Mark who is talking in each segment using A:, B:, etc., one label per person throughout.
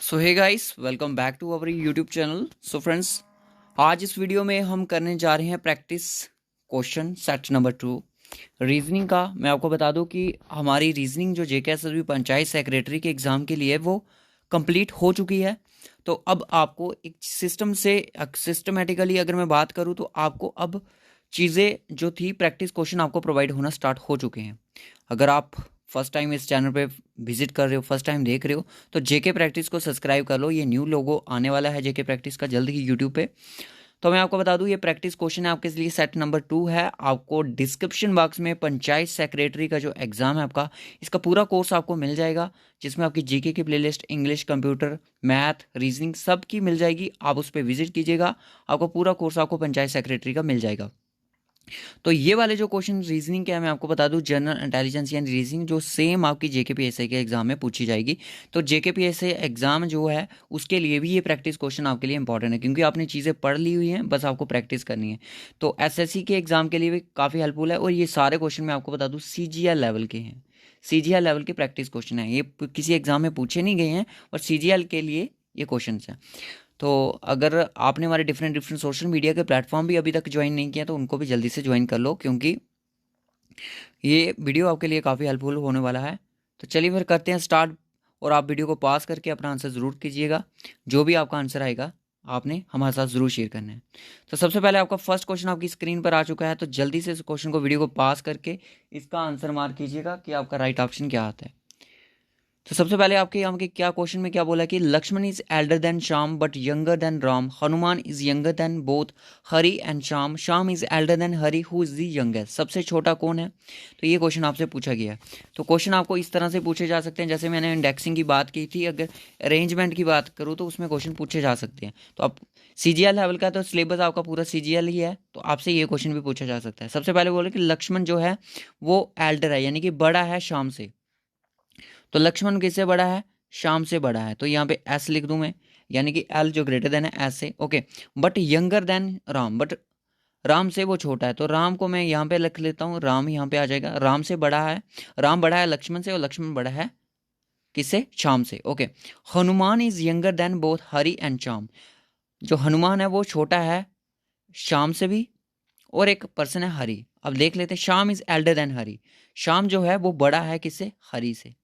A: So hey guys, welcome back to our YouTube channel. So friends, आज इस video में हम करने जा रहे हैं practice question set number 2 reasoning का। मैं आपको बता दूं कि हमारी रीजनिंग जो जेकेएसएसबी पंचायत सेक्रेटरी के एग्ज़ाम के लिए वो कंप्लीट हो चुकी है। तो अब आपको एक सिस्टमेटिकली अगर मैं बात करूं तो आपको अब चीज़ें जो थी प्रैक्टिस क्वेश्चन आपको प्रोवाइड होना स्टार्ट हो चुके हैं। अगर आप फर्स्ट टाइम इस चैनल पे विजिट कर रहे हो, फर्स्ट टाइम देख रहे हो, तो जेके प्रैक्टिस को सब्सक्राइब कर लो। ये न्यू लोगो आने वाला है जेके प्रैक्टिस का जल्द ही यूट्यूब पे। तो मैं आपको बता दूं, ये प्रैक्टिस क्वेश्चन है आपके लिए सेट नंबर 2 है। आपको डिस्क्रिप्शन बॉक्स में पंचायत सेक्रेटरी का जो एग्जाम है आपका, इसका पूरा कोर्स आपको मिल जाएगा, जिसमें आपकी जीके की playlist, English, computer, math, reasoning सब की मिल जाएगी। आप उस पर विजिट कीजिएगा, आपको पूरा कोर्स आपको पंचायत सेक्रेटरी का मिल जाएगा। तो ये वाले जो क्वेश्चन रीजनिंग के हैं, मैं आपको बता दूं जनरल इंटेलिजेंस यानी रीजनिंग, जो सेम आपकी जेकेपीएससी के एग्जाम में पूछी जाएगी। तो जेकेपीएससी एग्जाम जो है उसके लिए भी ये प्रैक्टिस क्वेश्चन आपके लिए इंपॉर्टेंट है, क्योंकि आपने चीज़ें पढ़ ली हुई हैं, बस आपको प्रैक्टिस करनी है। तो एसएससी के एग्जाम के लिए भी काफ़ी हेल्पफुल है। और ये सारे क्वेश्चन मैं आपको बता दूँ सीजीएल लेवल के हैं, सीजीएल लेवल के प्रैक्टिस क्वेश्चन हैं। ये किसी एग्जाम में पूछे नहीं गए हैं, और सीजीएल के लिए ये क्वेश्चन हैं। तो अगर आपने हमारे डिफरेंट डिफरेंट सोशल मीडिया के प्लेटफॉर्म भी अभी तक ज्वाइन नहीं किया, तो उनको भी जल्दी से ज्वाइन कर लो, क्योंकि ये वीडियो आपके लिए काफ़ी हेल्पफुल होने वाला है। तो चलिए फिर करते हैं स्टार्ट। और आप वीडियो को पॉज करके अपना आंसर ज़रूर कीजिएगा। जो भी आपका आंसर आएगा आपने हमारे साथ ज़रूर शेयर करना है। तो सबसे पहले आपका फर्स्ट क्वेश्चन आपकी स्क्रीन पर आ चुका है, तो जल्दी से इस क्वेश्चन को, वीडियो को पॉज करके इसका आंसर मार्क कीजिएगा कि आपका राइट ऑप्शन क्या आता है। तो सबसे पहले आपके यहाँ के क्या क्वेश्चन में क्या बोला कि Lakshman is elder than Shyam but younger than Ram, Hanuman is younger than both Hari and Shyam, Shyam is elder than Hari, who is the youngest, सबसे छोटा कौन है। तो ये क्वेश्चन आपसे पूछा गया है। तो क्वेश्चन आपको इस तरह से पूछे जा सकते हैं, जैसे मैंने इंडेक्सिंग की बात की थी, अगर अरेंजमेंट की बात करूँ तो उसमें क्वेश्चन पूछे जा सकते हैं। तो आप सीजीएल लेवल का, तो सिलेबस आपका पूरा सीजीएल ही है, तो आपसे ये क्वेश्चन भी पूछा जा सकता है। सबसे पहले बोले कि लक्ष्मण जो है वो एल्डर है, यानी कि बड़ा है श्याम से। तो लक्ष्मण किससे बड़ा है? श्याम से बड़ा है। तो यहाँ पे एस लिख दूं मैं, यानी कि एल जो ग्रेटर देन है एस से। Okay, but younger than Ram, but Ram से वो छोटा है। तो राम को मैं यहाँ पे लिख लेता हूँ, राम यहाँ पे आ जाएगा। राम से बड़ा है, राम बड़ा है लक्ष्मण से, और लक्ष्मण बड़ा है किससे? श्याम से। Okay, Hanuman is younger than both Hari and Shyam, जो हनुमान है वो छोटा है श्याम से भी, और एक पर्सन है हरि। अब देख लेते हैं, Shyam is elder than Hari, Shyam जो है वो बड़ा है किससे? हरि से।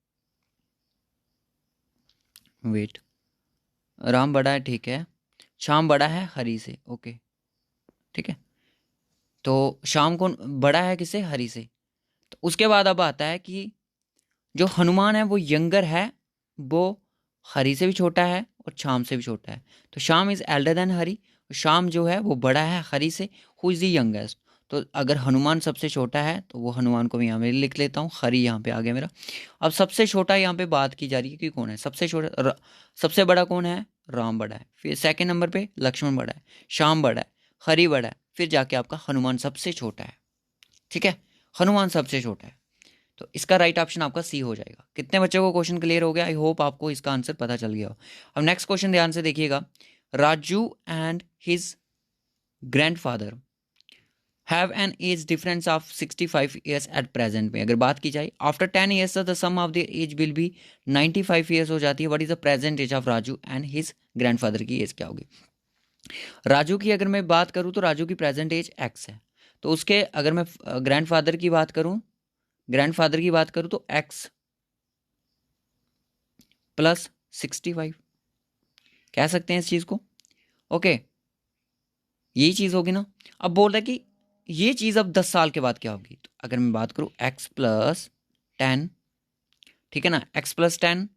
A: वेट, राम बड़ा है, ठीक है, श्याम बड़ा है हरि से। ओके, ठीक है। तो श्याम कौन बड़ा है किससे? हरि से। तो उसके बाद अब आता है कि जो हनुमान है वो यंगर है, वो हरि से भी छोटा है और श्याम से भी छोटा है। तो Shyam is elder than Hari, Shyam जो है वो बड़ा है हरि से। हु इज द यंगेस्ट, तो अगर हनुमान सबसे छोटा है तो वो हनुमान को मैं यहाँ पे लिख लेता हूँ, हरि यहाँ पे आ गया मेरा। अब सबसे छोटा यहाँ पे बात की जा रही है कि कौन है सबसे छोटा। सबसे बड़ा कौन है? राम बड़ा है। फिर सेकंड नंबर पे लक्ष्मण बड़ा है, श्याम बड़ा है, हरि बड़ा है, फिर जाके आपका हनुमान सबसे छोटा है। ठीक है, हनुमान सबसे छोटा है। तो इसका राइट ऑप्शन आपका सी हो जाएगा। कितने बच्चों को क्वेश्चन क्लियर हो गया? आई होप आपको इसका आंसर पता चल गया हो। अब नेक्स्ट क्वेश्चन ध्यान से देखिएगा। Raju and his grandfather have an age difference of 65 years at present में। अगर बात की जाए after 10 years the sum of the age will be 95 years हो जाती है। What is the present age of Raju and his grandfather की एज क्या होगी? राजू की अगर मैं बात करूं तो राजू की प्रेजेंट एज एक्स है। तो उसके अगर मैं ग्रैंडफादर की बात करूं, तो एक्स प्लस 65 कह सकते हैं इस चीज को। ओके, यही चीज होगी ना। अब बोल रहा है कि ये चीज अब 10 साल के बाद क्या होगी। तो अगर मैं बात करूं एक्स प्लस 10, ठीक है ना, x plus 10,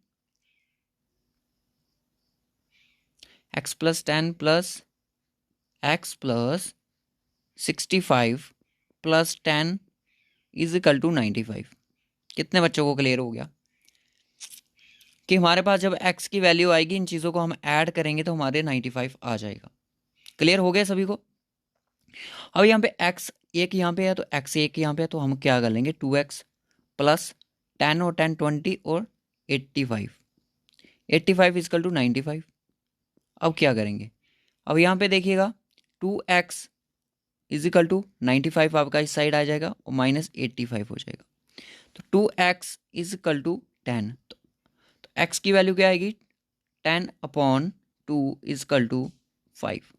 A: x plus 10 plus x plus 65 plus 10 is equal to 95। कितने बच्चों को क्लियर हो गया कि हमारे पास जब x की वैल्यू आएगी, इन चीज़ों को हम ऐड करेंगे तो हमारे 95 आ जाएगा। क्लियर हो गया सभी को? अब यहाँ पे x एक यहाँ पे है, तो x एक यहाँ पे है, तो हम क्या कर लेंगे 2x प्लस 10 और 10 20 और 85, 85 इजकल टू 95। अब क्या करेंगे? अब यहाँ पे देखिएगा 2x इजिकल टू 95 आपका इस साइड आ जाएगा और माइनस 85 हो जाएगा। तो 2x इजिकल टू 10, तो x की वैल्यू क्या आएगी 10/2 इजकल टू 5।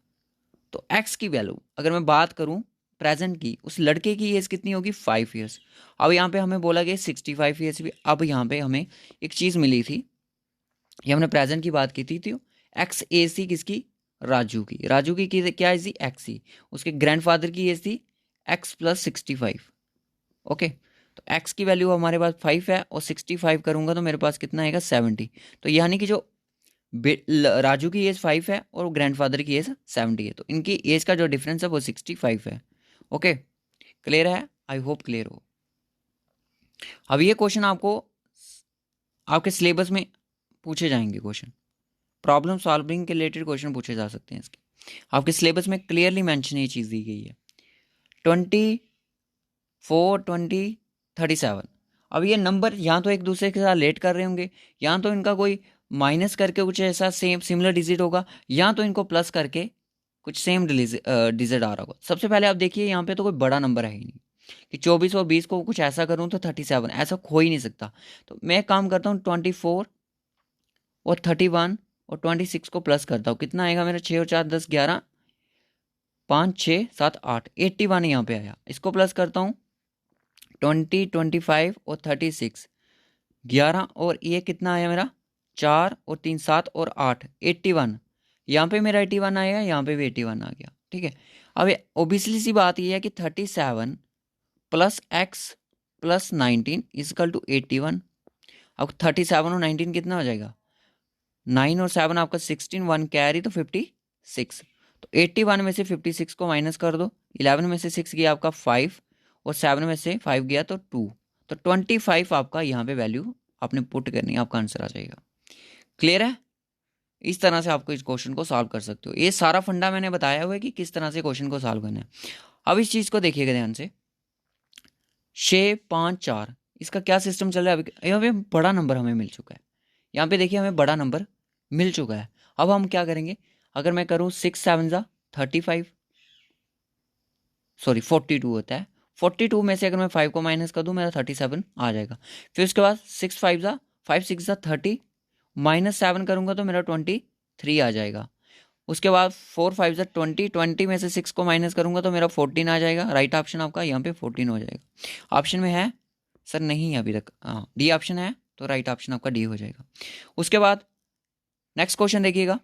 A: तो x की वैल्यू अगर मैं बात करूं प्रेजेंट की, उस लड़के की एज कितनी होगी 5 ईयर्स। अब यहाँ पे हमें बोला गया 65 ईयर्स भी। अब यहाँ पे हमें एक चीज़ मिली थी, ये हमने प्रेजेंट की बात की थी एक्स एज थी किसकी, राजू की। राजू की क्या एज थी, एक्स ही। उसके ग्रैंडफादर की एज थी x + 65। ओके, तो x की वैल्यू हमारे पास 5 है और 65 करूंगा तो मेरे पास कितना आएगा 70। तो यानी कि जो राजू की एज 5 है और ग्रैंडफादर की एज 70 है, तो इनकी एज का जो डिफरेंस है वो 65 है। ओके, क्लियर है, आई होप क्लियर हो। अब ये क्वेश्चन आपको आपके सिलेबस में पूछे जाएंगे, क्वेश्चन प्रॉब्लम सॉल्विंग के रिलेटेड क्वेश्चन पूछे जा सकते हैं इसके। आपके सिलेबस में क्लियरली मेंशन ये चीज़ दी गई है 24, 20, 37। अब ये नंबर यहाँ तो एक दूसरे के साथ लेट कर रहे होंगे, यहाँ तो इनका कोई माइनस करके कुछ ऐसा सेम सिमिलर डिजिट होगा, यहाँ तो इनको प्लस करके कुछ सेम डिजिट आ रहा होगा। सबसे पहले आप देखिए यहाँ पे तो कोई बड़ा नंबर है ही नहीं कि 24 और 20 को कुछ ऐसा करूँ तो 37, ऐसा हो ही नहीं सकता। तो मैं काम करता हूँ 24 और 31 और 26 को प्लस करता हूँ, कितना आएगा मेरा 6 और 4 10 11 5 6 7 8 81 यहाँ पे आया। इसको प्लस करता हूँ 20 25 और 36 11 और ये कितना आया मेरा 4 और 3 7 और 8 81। यहाँ पे मेरा 81 आया, यहाँ पे भी 81 आ गया। ठीक है, अब ओबियसली सी बात ये है कि 37 + x + 19 इजकल टू 81। अब 37 और 19 कितना हो जाएगा, 9 और 7 आपका 16, 1 कैरी तो 56। तो 81 में से 56 को माइनस कर दो, 11 में से 6 गया आपका 5 और 7 में से 5 गया तो 2। तो 25 आपका यहाँ पे वैल्यू आपने पुट करनी है, आपका आंसर आ जाएगा। क्लियर है, इस तरह से आपको इस क्वेश्चन को सॉल्व कर सकते हो। ये सारा फंडा मैंने बताया हुआ है कि किस तरह से क्वेश्चन को सॉल्व करना है। अब इस चीज़ को देखिएगा ध्यान से, 6 5 4 इसका क्या सिस्टम चल रहा है। अभी यहाँ पे बड़ा नंबर हमें मिल चुका है, यहाँ पे देखिए हमें बड़ा नंबर मिल चुका है। अब हम क्या करेंगे, अगर मैं करूँ 6 7 35 सॉरी 42 होता है, 42 में से अगर मैं 5 को माइनस कर दूं मेरा 37 आ जाएगा। फिर उसके बाद 6 5 6 30 -7 करूंगा तो मेरा 23 आ जाएगा। उसके बाद 4 5 20 20 में से 6 को माइनस करूंगा तो मेरा 14 आ जाएगा। राइट ऑप्शन आपका यहाँ पे 14 हो जाएगा। ऑप्शन में है सर नहीं है अभी तक, हाँ डी ऑप्शन है, तो राइट ऑप्शन आपका डी हो जाएगा। उसके बाद नेक्स्ट क्वेश्चन देखिएगा,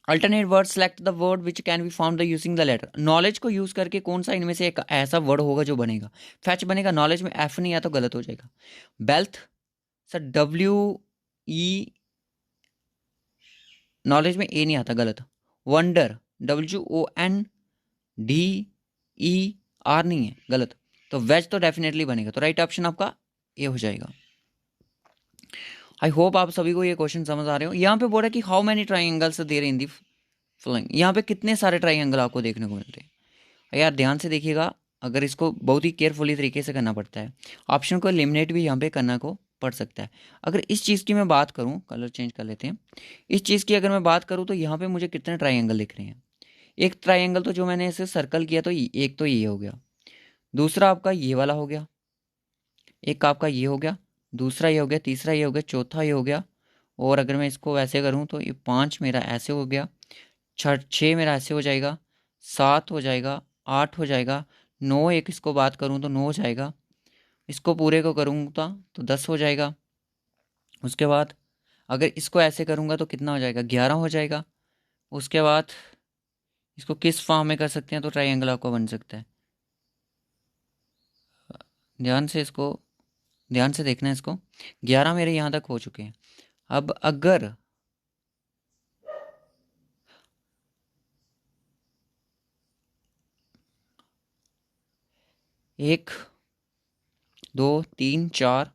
A: alternate word select the word which can be found the using the letter. Knowledge को यूज करके कौन सा इनमें से एक ऐसा वर्ड होगा जो बनेगा। फैच बनेगा, नॉलेज में एफ नहीं आया तो गलत हो जाएगा। बेल्थ सर WE, नॉलेज में ए नहीं आता, गलत। वंडर WONDER नहीं है, गलत। तो वेज तो डेफिनेटली बनेगा, तो राइट ऑप्शन आपका ए हो जाएगा। आई होप आप सभी को ये क्वेश्चन समझ आ रहे हो। यहाँ पे बोला कि how many triangles there in the following, यहाँ पे कितने सारे ट्राइंगल आपको देखने को मिलते हैं। यार ध्यान से देखिएगा, अगर इसको बहुत ही केयरफुली तरीके से करना पड़ता है। ऑप्शन को एलिमिनेट भी यहाँ पे करना को पड़ सकता है। अगर इस चीज़ की मैं बात करूँ, कलर चेंज कर लेते हैं, इस चीज़ की अगर मैं बात करूँ तो यहाँ पे मुझे कितने ट्राइंगल दिख रहे हैं। एक ट्राइंगल तो जो मैंने इसे सर्कल किया तो एक तो ये हो गया, दूसरा आपका ये वाला हो गया, एक आपका ये हो गया, दूसरा ये हो गया, तीसरा ये हो गया, चौथा ये हो गया। और अगर मैं इसको वैसे करूँ तो ये 5 मेरा ऐसे हो गया, 6 मेरा ऐसे हो जाएगा, 7 हो जाएगा, 8 हो जाएगा, 9 एक इसको बात करूँ तो 9 हो जाएगा, इसको पूरे को करूँगा तो 10 हो जाएगा। उसके बाद अगर इसको ऐसे करूँगा तो कितना हो जाएगा, 11 हो जाएगा। उसके बाद इसको किस फॉर्म में कर सकते हैं तो ट्राइंगल आपको बन सकता है। ध्यान से देखना है इसको, 11 मेरे यहाँ तक हो चुके हैं। अब अगर 1 2 3 4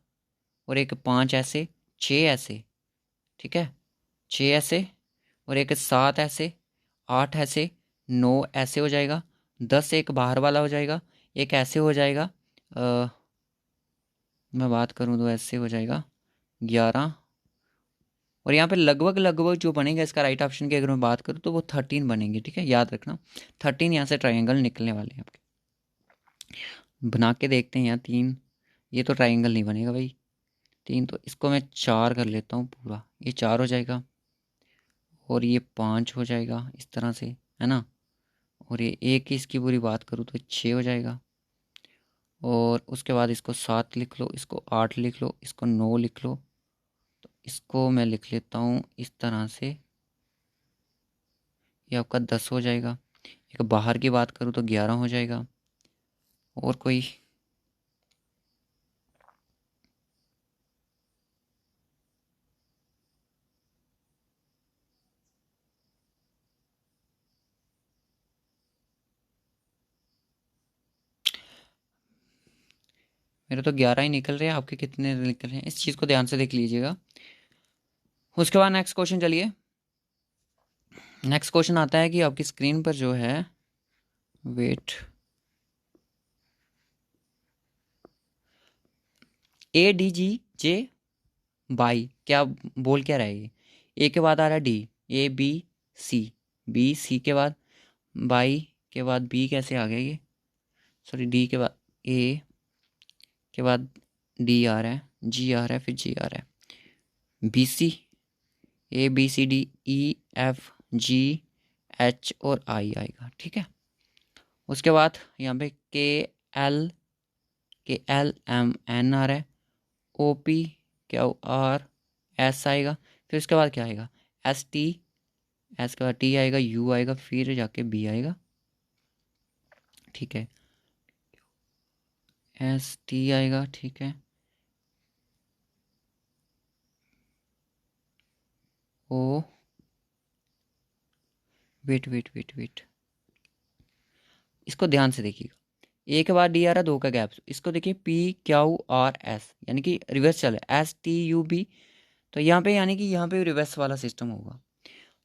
A: और एक 5 ऐसे, 6 ऐसे, ठीक है, 6 ऐसे और एक 7 ऐसे, 8 ऐसे, 9 ऐसे हो जाएगा, 10 एक बाहर वाला हो जाएगा, एक ऐसे हो जाएगा, मैं बात करूँ तो ऐसे हो जाएगा 11। और यहाँ पे लगभग लगभग जो बनेगा इसका राइट ऑप्शन की अगर मैं बात करूँ तो वो 13 बनेंगे। ठीक है, याद रखना 13 यहाँ से ट्राइंगल निकलने वाले हैं आपके। बना के देखते हैं यहाँ 3, ये तो ट्राइंगल नहीं बनेगा भाई 3, तो इसको मैं 4 कर लेता हूँ पूरा, ये 4 हो जाएगा। और ये 5 हो जाएगा इस तरह से, है ना। और ये एक की इसकी पूरी बात करूँ तो 6 हो जाएगा। और उसके बाद इसको 7 लिख लो, इसको 8 लिख लो, इसको 9 लिख लो। तो इसको मैं लिख लेता हूँ इस तरह से, ये आपका 10 हो जाएगा। एक बाहर की बात करूँ तो 11 हो जाएगा। और कोई? मेरे तो 11 ही निकल रहे हैं, आपके कितने निकल रहे हैं इस चीज़ को ध्यान से देख लीजिएगा। उसके बाद नेक्स्ट क्वेश्चन, चलिए नेक्स्ट क्वेश्चन आता है कि आपकी स्क्रीन पर जो है, वेट, ADGJ बाई, क्या बोल क्या रहा है ये? ए के बाद आ रहा है डी, ABC, BC के बाद बाई के बाद बी, कैसे आ गया ये? सॉरी, डी के बाद ए के बाद डी आ रहा है, जी आ रहा है, फिर जी आ रहा है, BC, ABCDEFGH और आई आएगा, ठीक है। उसके बाद यहाँ पे KLMN आ रहा है, OPQRS आएगा, फिर उसके बाद क्या आएगा? ST, एस के बाद T आएगा, U आएगा, फिर जाके B आएगा, ठीक है। ST आएगा, ठीक है। Oh wait wait wait wait, इसको ध्यान से देखिएगा। ए के बाद डी आ रहा है, 2 का गैप, इसको देखिए PQRS, यानी कि रिवर्स चल रहा है, STUB। तो यहाँ पे यानी कि यहाँ पे रिवर्स वाला सिस्टम होगा।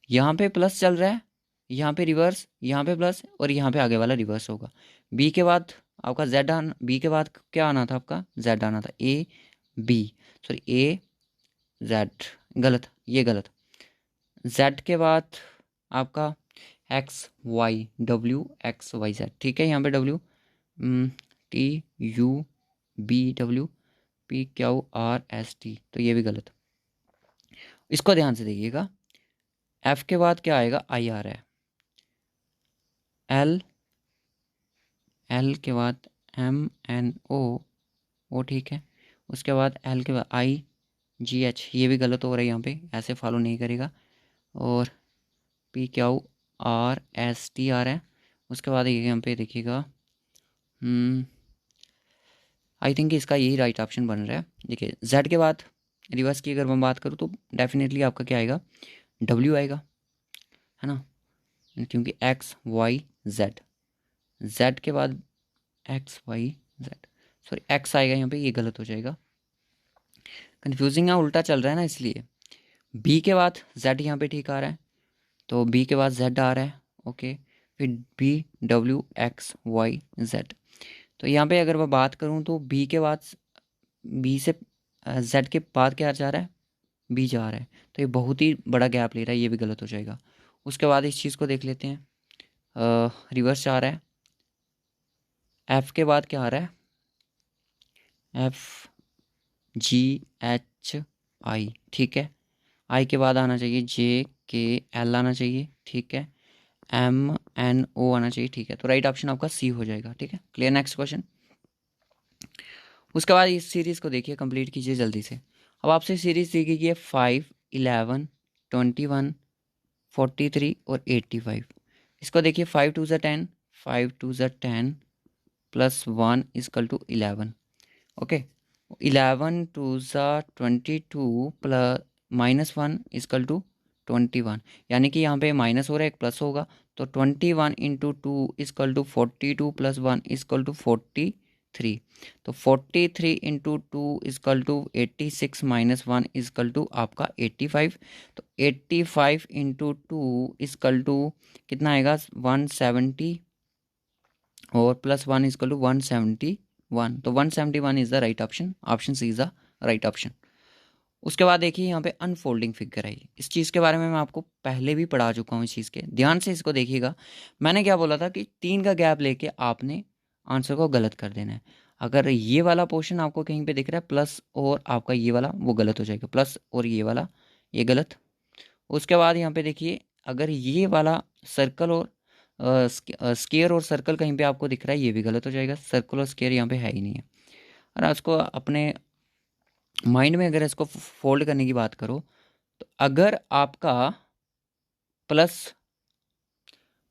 A: यहाँ पे प्लस चल रहा है, यहाँ पे रिवर्स, यहाँ पे प्लस, और यहाँ पे आगे वाला रिवर्स होगा। बी के बाद आपका जेड आना, बी के बाद क्या आना था? आपका जेड आना था, AB, सॉरी AZ, गलत, ये गलत। जेड के बाद आपका XYWXYZ, ठीक है। यहाँ पे TUBWPQRST, तो ये भी गलत। इसको ध्यान से देखिएगा। F के बाद क्या आएगा? आई आ रहा है, L के बाद MNO, ठीक है। उसके बाद L के बाद IGH, ये भी गलत हो रहा है, यहाँ पे ऐसे फॉलो नहीं करेगा। और PQRST आ रहा है। उसके बाद यहाँ पे देखिएगा, आई थिंक इसका यही राइट ऑप्शन बन रहा है। देखिए जेड के बाद रिवर्स की अगर मैं बात करूँ तो डेफिनेटली आपका क्या आएगा? W आएगा, है ना, क्योंकि XYZ, Z के बाद XYZ, सॉरी X आएगा यहाँ पे, ये गलत हो जाएगा। कन्फ्यूजिंग है, उल्टा चल रहा है ना, इसलिए। B के बाद Z यहाँ पे ठीक आ रहा है, तो B के बाद Z आ रहा है, ओके। फिर BWXYZ, तो यहाँ पे अगर मैं बात करूँ तो B के बाद, B से Z के बाद क्या जा रहा है? B जा रहा है, तो ये बहुत ही बड़ा गैप ले रहा है, ये भी गलत हो जाएगा। उसके बाद इस चीज़ को देख लेते हैं, रिवर्स आ रहा है। F के बाद क्या आ रहा है? FGHI, ठीक है। I के बाद आना चाहिए JKL आना चाहिए, ठीक है। MNO आना चाहिए, ठीक है। तो राइट ऑप्शन आपका C हो जाएगा, ठीक है। क्लियर? Next question. उसके बाद इस सीरीज़ को देखिए, कंप्लीट कीजिए जल्दी से। अब आपसे सीरीज़ दी गई है 5, 11, 21, 43 और 85। इसको देखिए, 5 2 10, 5 2 10 plus 1 equal to 11, okay. 11 2 22 plus -1 equal to 21, यानी कि यहाँ पे माइनस हो रहा है, एक प्लस होगा, तो 21 into 2 equal to 42 plus 1 equal to 43। तो 43 into 2 equal to 86 minus 1 equal to आपका 85। तो 85 इंटू 2 इजकल टू कितना आएगा? 170, और प्लस 1 इजकल टू 171। तो 171 is the right option, option C is the right option. उसके बाद देखिए यहाँ पे अनफोल्डिंग फिगर है, इस चीज़ के बारे में मैं आपको पहले भी पढ़ा चुका हूँ। इस चीज़ के ध्यान से इसको देखिएगा। मैंने क्या बोला था कि 3 का गैप लेके आपने आंसर को गलत कर देना है। अगर ये वाला पोर्शन आपको कहीं पे दिख रहा है प्लस, और आपका ये वाला वो गलत हो जाएगा, प्लस और ये वाला ये गलत, उसके बाद यहाँ पे देखिए, अगर ये वाला सर्कल और स्केयर और सर्कल कहीं पे आपको दिख रहा है, ये भी गलत हो जाएगा। सर्कल और स्केयर यहाँ पे है ही नहीं है। और उसको अपने माइंड में अगर इसको फोल्ड करने की बात करो, तो अगर आपका प्लस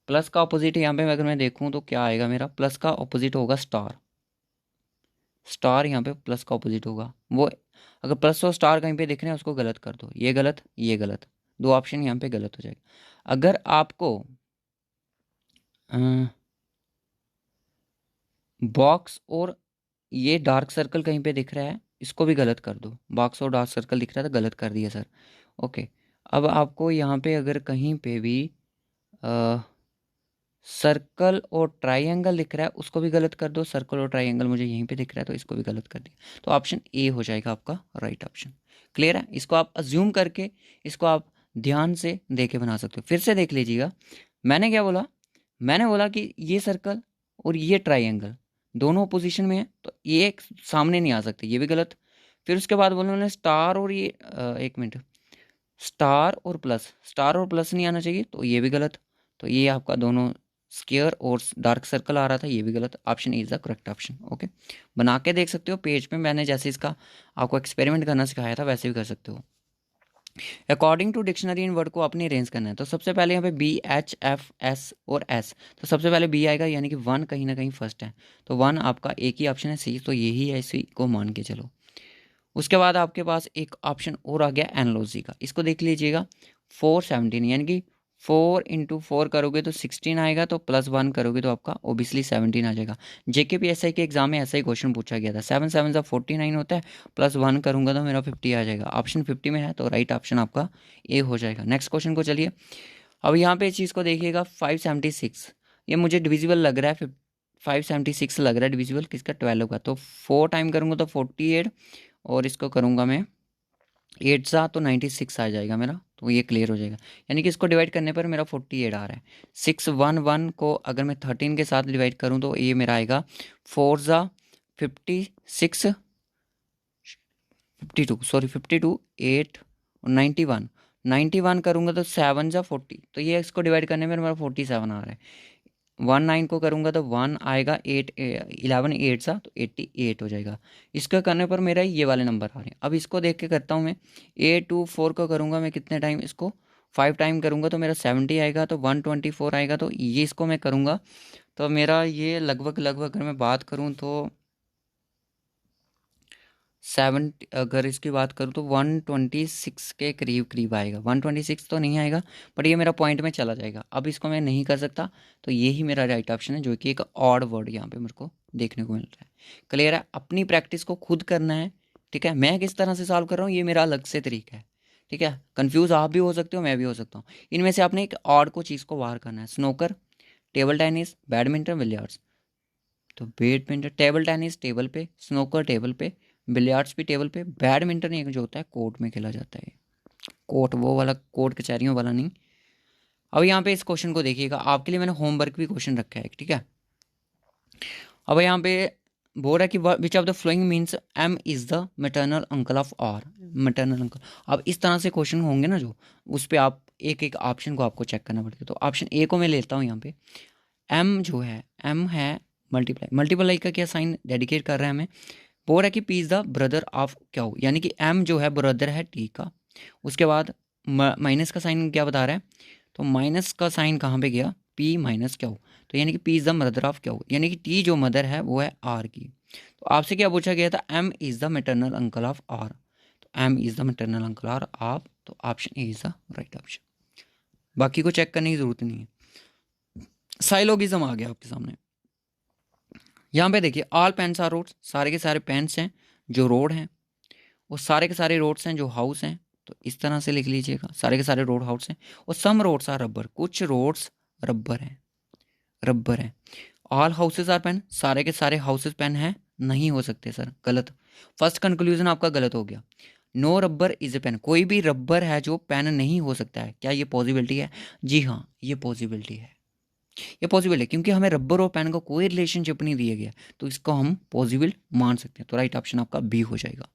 A: प्लस का ऑपोजिट यहाँ पे अगर मैं देखूँ तो क्या आएगा, मेरा प्लस का ऑपोजिट होगा स्टार। स्टार यहाँ पे प्लस का ऑपोजिट होगा। वो अगर प्लस और स्टार कहीं पे दिख रहे हैं उसको गलत कर दो, ये गलत ये गलत, दो ऑप्शन यहाँ पे गलत हो जाएगा। अगर आपको बॉक्स और ये डार्क सर्कल कहीं पे दिख रहा है, इसको भी गलत कर दो। बॉक्स और डार्क सर्कल दिख रहा है तो गलत कर दिया सर। ओके, अब आपको यहाँ पे अगर कहीं पे भी सर्कल और ट्राइंगल दिख रहा है उसको भी गलत कर दो। सर्कल और ट्राइंगल मुझे यहीं पे दिख रहा है तो इसको भी गलत कर दिया। तो ऑप्शन ए हो जाएगा आपका राइट ऑप्शन। क्लियर है? इसको आप अज्यूम करके इसको आप ध्यान से देख के बना सकते हो। फिर से देख लीजिएगा, मैंने क्या बोला, मैंने बोला कि ये सर्कल और ये ट्राइंगल दोनों पोजीशन में है तो ये एक सामने नहीं आ सकते, ये भी गलत। फिर उसके बाद बोला उन्होंने स्टार और ये एक मिनट, स्टार और प्लस नहीं आना चाहिए तो ये भी गलत। तो ये आपका दोनों स्क्वायर और डार्क सर्कल आ रहा था, ये भी गलत। Option is the correct option. Okay, बना के देख सकते हो पेज पे, मैंने जैसे इसका आपको एक्सपेरिमेंट करना सिखाया था वैसे भी कर सकते हो। अकॉर्डिंग टू डिक्शनरी इन वर्ड को अपनी अरेंज करना है। तो सबसे पहले यहाँ पे बी एच एफ एस और एस, तो सबसे पहले बी आएगा, यानी कि वन कहीं ना कहीं फर्स्ट है, तो वन आपका एक ही ऑप्शन है सी, तो यही है, इसी को मान के चलो। उसके बाद आपके पास एक ऑप्शन और आ गया एनलॉजी का, इसको देख लीजिएगा। 417 यानी कि 4 × 4 करोगे तो 16 आएगा, तो +1 करोगे तो आपका ओबियसली 17 आ जाएगा। JKPSI के एग्जाम में ऐसा ही क्वेश्चन पूछा गया था। 7 7 49 होता है, +1 करूंगा तो मेरा 50 आ जाएगा। ऑप्शन 50 में है तो राइट ऑप्शन आपका ए हो जाएगा। नेक्स्ट क्वेश्चन को चलिए, अब यहाँ पे इस चीज़ को देखिएगा। 576 ये मुझे डिविजिबल लग रहा है, 576 लग रहा है डिविजिबल किसका, 12 का। तो 4 टाइम करूँगा तो 48, और इसको करूँगा मैं 8 सा तो 96 आ जाएगा मेरा, तो ये क्लियर हो जाएगा। यानी कि इसको डिवाइड करने पर मेरा 48 आ रहा है। 611 को अगर मैं 13 के साथ डिवाइड करूँ तो ये मेरा आएगा 4 ज़ा 56 52 सॉरी 52 8 और 91 करूँगा तो 7 ज़ा 40, तो ये इसको डिवाइड करने में मेरा 47 आ रहा है। 19 को करूँगा तो 1 आएगा, 8 11 8 सा तो 88 हो जाएगा। इसका करने पर मेरा ये वाले नंबर आ रहे हैं। अब इसको देख के करता हूँ मैं। 824 को करूँगा मैं कितने टाइम, इसको 5 टाइम करूँगा तो मेरा 70 आएगा, तो 124 आएगा। तो ये इसको मैं करूँगा तो मेरा ये लगभग अगर मैं बात करूँ तो 70, अगर इसकी बात करूँ तो 126 के करीब आएगा। 126 तो नहीं आएगा, बट ये मेरा पॉइंट में चला जाएगा। अब इसको मैं नहीं कर सकता, तो यही मेरा राइट ऑप्शन है, जो कि एक ऑड वर्ड यहाँ पे मेरे को देखने को मिल रहा है। क्लियर है? अपनी प्रैक्टिस को खुद करना है, ठीक है। मैं किस तरह से सॉल्व कर रहा हूँ ये मेरा अलग से तरीका है, ठीक है। कन्फ्यूज़ आप भी हो सकते हो, मैं भी हो सकता हूँ। इनमें से आपने एक ऑड को चीज़ को बाहर करना है। Snooker, table tennis, badminton, billiards. तो बैडमिंटन, टेबल टेनिस टेबल पे, स्नोकर टेबल पे, बिलियर्ड्स भी टेबल पे, बैडमिंटन एक जो होता है कोर्ट में खेला जाता है। कोर्ट वो वाला, कोर्ट कचहरियों वाला नहीं। अब यहाँ पे इस क्वेश्चन को देखिएगा, आपके लिए मैंने होमवर्क भी क्वेश्चन रखा है, ठीक है। अब यहाँ पे बोल रहा है कि which of the following means M is the maternal uncle of R. Maternal uncle, अब इस तरह से क्वेश्चन होंगे ना जो, उस पर आप एक एक ऑप्शन को आपको चेक करना पड़ेगा। तो ऑप्शन ए को मैं लेता हूँ यहाँ पे। एम जो है, एम है मल्टीप्लाई का क्या साइन डेडिकेट कर रहा है हमें। बोल रहा है कि P is the brother of Q, यानी कि एम जो है ब्रदर है टी का। उसके बाद माइनस का साइन क्या बता रहा है, तो माइनस का साइन कहाँ पे गया, पी माइनस क्यू, तो यानी कि P is the mother of Q, यानी कि टी जो मदर है वो है आर की। तो आपसे क्या पूछा गया था, M is the maternal uncle of R, तो M is the maternal uncle R of, तो option A is the right option. बाकी को चेक करने की ज़रूरत नहीं है। साइलोगिज्म आ गया आपके सामने। यहाँ पे देखिए, ऑल पेन्स आर रोड्स, सारे के सारे पेन्स हैं जो रोड हैं, और सारे के सारे रोड्स हैं जो हाउस हैं। तो इस तरह से लिख लीजिएगा, सारे के सारे रोड हाउस हैं। और सम रोड्स आर रबर, कुछ रोड्स रबर हैं। ऑल हाउसेज आर पेन, सारे के सारे हाउसेज पेन हैं, नहीं हो सकते सर, गलत। फर्स्ट कंक्लूजन आपका गलत हो गया। No rubber is a pen, कोई भी रबर है जो पेन नहीं हो सकता है, क्या ये पॉसिबिलिटी है? जी हाँ, ये पॉसिबिलिटी है, ये पॉसिबल है, क्योंकि हमें रबर और पेन का कोई रिलेशनशिप नहीं दिया गया, तो इसको हम पॉसिबल मान सकते हैं। तो राइट ऑप्शन आपका बी हो जाएगा।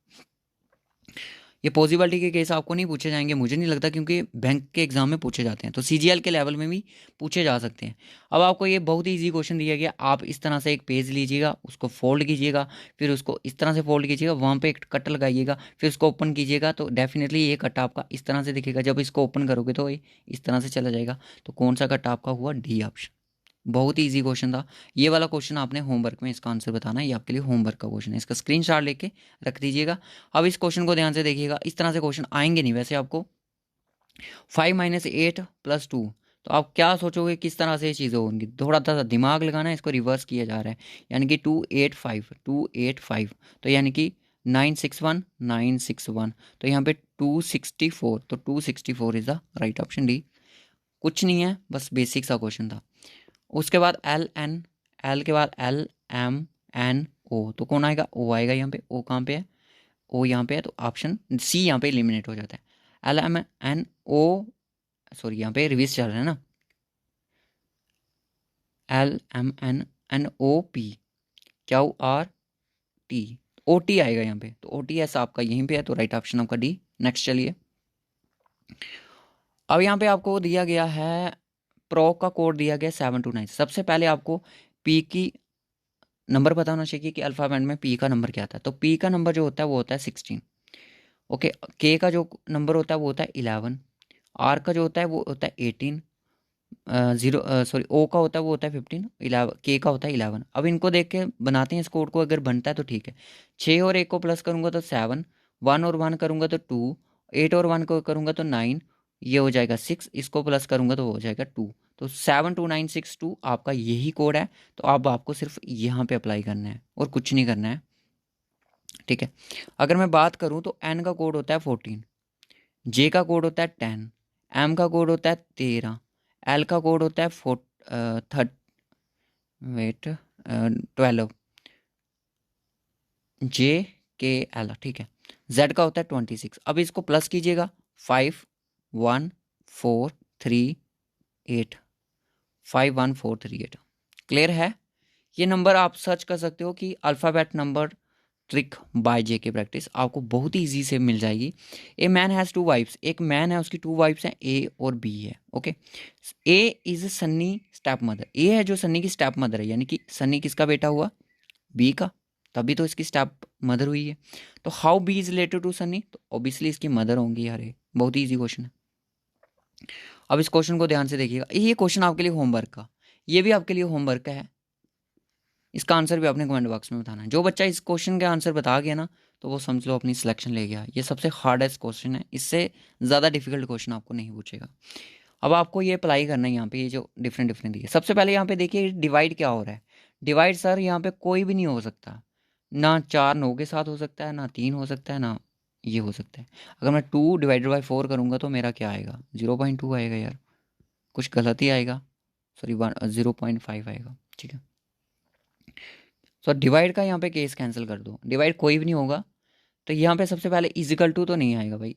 A: ये पॉसिबिलिटी के केस आपको नहीं पूछे जाएंगे मुझे नहीं लगता, क्योंकि बैंक के एग्जाम में पूछे जाते हैं, तो सीजीएल के लेवल में भी पूछे जा सकते हैं। अब आपको ये बहुत ही ईजी क्वेश्चन दिया गया, आप इस तरह से एक पेज लीजिएगा, उसको फोल्ड कीजिएगा, फिर उसको इस तरह से फोल्ड कीजिएगा, वहाँ पे एक कट लगाइएगा, फिर उसको ओपन कीजिएगा, तो डेफिनेटली ये कट आपका इस तरह से दिखेगा। जब इसको ओपन करोगे तो ये इस तरह से चला जाएगा। तो कौन सा कट आपका हुआ? D option. बहुत ही इजी क्वेश्चन था ये वाला क्वेश्चन, आपने होमवर्क में इसका आंसर बताना है, ये आपके लिए होमवर्क का क्वेश्चन है, इसका स्क्रीनशॉट लेके रख दीजिएगा। अब इस क्वेश्चन को ध्यान से देखिएगा, इस तरह से क्वेश्चन आएंगे नहीं वैसे आपको। 5 - 8 + 2, तो आप क्या सोचोगे किस तरह से ये चीज़ें होंगी? थोड़ा सा दिमाग लगाना है, इसको रिवर्स किया जा रहा है, यानी कि 285 तो यानी कि 961 तो यहाँ पे 264, तो 264 is the right option D. कुछ नहीं है, बस बेसिक सा क्वेश्चन था। उसके बाद एल के बाद LMNO, तो कौन आएगा? ओ आएगा यहाँ पे। ओ कहाँ पे है? ओ यहाँ पे है, तो ऑप्शन सी यहाँ पे एलिमिनेट हो जाता है। LMNO, सॉरी यहाँ पे रिवीज चल रहा है ना, LMNOP QRT, OT आएगा यहाँ पे, तो OTS आपका यहीं पे है, तो राइट ऑप्शन आपका डी। नेक्स्ट चलिए, अब यहाँ पे आपको दिया गया है प्रो का कोड दिया गया 729। सबसे पहले आपको पी की नंबर पता होना चाहिए कि अल्फ़ाबेट में पी का नंबर क्या था। तो पी का नंबर जो होता है वो होता है 16। ओके, के का जो नंबर होता है वो होता है 11। आर का जो होता है वो होता है 18। ओ का होता है वो होता है 15। 11 के का होता है 11। अब इनको देख के बनाते हैं इस कोड को, अगर बनता है तो ठीक है। 6 और 1 को प्लस करूँगा तो 7, 1 और 1 करूँगा तो 2, 8 और 1 को करूँगा तो 9, ये हो जाएगा 6, इसको प्लस करूँगा तो हो जाएगा 2। तो 72962 आपका यही कोड है। तो अब आपको सिर्फ यहाँ पे अप्लाई करना है और कुछ नहीं करना है, ठीक है। अगर मैं बात करूँ तो एन का कोड होता है 14, जे का कोड होता है 10, एम का कोड होता है 13, एल का कोड होता है 12, JKL, ठीक है। जेड का होता है 26। अब इसको प्लस कीजिएगा, 51438, 51438। क्लियर है? ये नंबर आप सर्च कर सकते हो कि alphabet number trick by JK practice, आपको बहुत ही ईजी से मिल जाएगी। ए मैन हैज़ 2 वाइफ्स, एक मैन है उसकी 2 वाइफ्स हैं, ए और बी है। Okay, A is Sunny step mother, A है जो सन्नी की स्टेप मदर है, यानी कि सन्नी किसका बेटा हुआ? बी का, तभी तो इसकी स्टेप मदर हुई है। तो how B is related to Sunny, तो ऑब्वियसली इसकी मदर होंगी यार। ये बहुत ही ईजी क्वेश्चन है। अब इस क्वेश्चन को ध्यान से देखिएगा, ये क्वेश्चन आपके लिए होमवर्क का, ये भी आपके लिए होमवर्क का है। इसका आंसर भी आपने कमेंट बॉक्स में बताना है। जो बच्चा इस क्वेश्चन का आंसर बता गया ना, तो वो समझ लो अपनी सिलेक्शन ले गया। ये सबसे हार्डेस्ट क्वेश्चन है, इससे ज़्यादा डिफिकल्ट क्वेश्चन आपको नहीं पूछेगा। अब आपको ये अप्लाई करना है यहाँ पे, ये जो डिफरेंट डिफरेंट दिए। सबसे पहले यहाँ पे देखिए डिवाइड क्या हो रहा है। डिवाइड सर यहाँ पे कोई भी नहीं हो सकता, ना 4 9 के साथ हो सकता है, ना 3 हो सकता है, ना ये हो सकता है। अगर मैं 2/4 करूँगा तो मेरा क्या आएगा? 0.2 आएगा यार, कुछ गलत ही आएगा, सॉरी 0.5 आएगा, ठीक है। सो डिवाइड का यहाँ पे केस कैंसिल कर दो, डिवाइड कोई भी नहीं होगा। तो यहाँ पे सबसे पहले इजिकल टू तो नहीं आएगा भाई,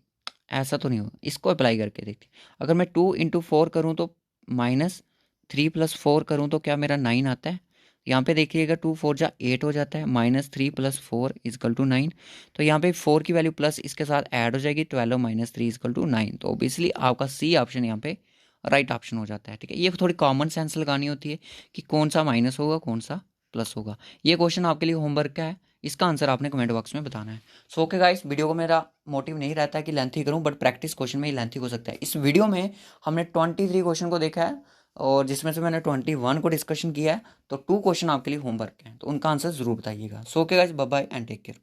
A: ऐसा तो नहीं होगा। इसको अप्लाई करके देखते हैं। अगर मैं 2 × 4 करूँ तो -3 + 4 करूँ तो क्या मेरा 9 आता है? यहाँ पे देखिएगा 2 4 जा 8 हो जाता है, -3 + 4 = 9। तो यहाँ पे 4 की वैल्यू प्लस इसके साथ ऐड हो जाएगी, 12 - 3 = 9। तो ऑब्वियसली आपका सी ऑप्शन यहाँ पे राइट ऑप्शन हो जाता है, ठीक है। ये थोड़ी कॉमन सेंस लगानी होती है कि कौन सा माइनस होगा कौन सा प्लस होगा। ये क्वेश्चन आपके लिए होमवर्क का है, इसका आंसर आपने कमेंट बॉक्स में बताना है। सो ओके गाइस, वीडियो को मेरा मोटिव नहीं रहता है कि लेंथी करूं, बट प्रैक्टिस क्वेश्चन में ही लेंथी हो सकता है। इस वीडियो में हमने 23 क्वेश्चन को देखा है, और जिसमें से मैंने 21 को डिस्कशन किया है। तो 2 क्वेश्चन आपके लिए होमवर्क हैं, तो उनका आंसर जरूर बताइएगा। So okay guys, bye bye and take care.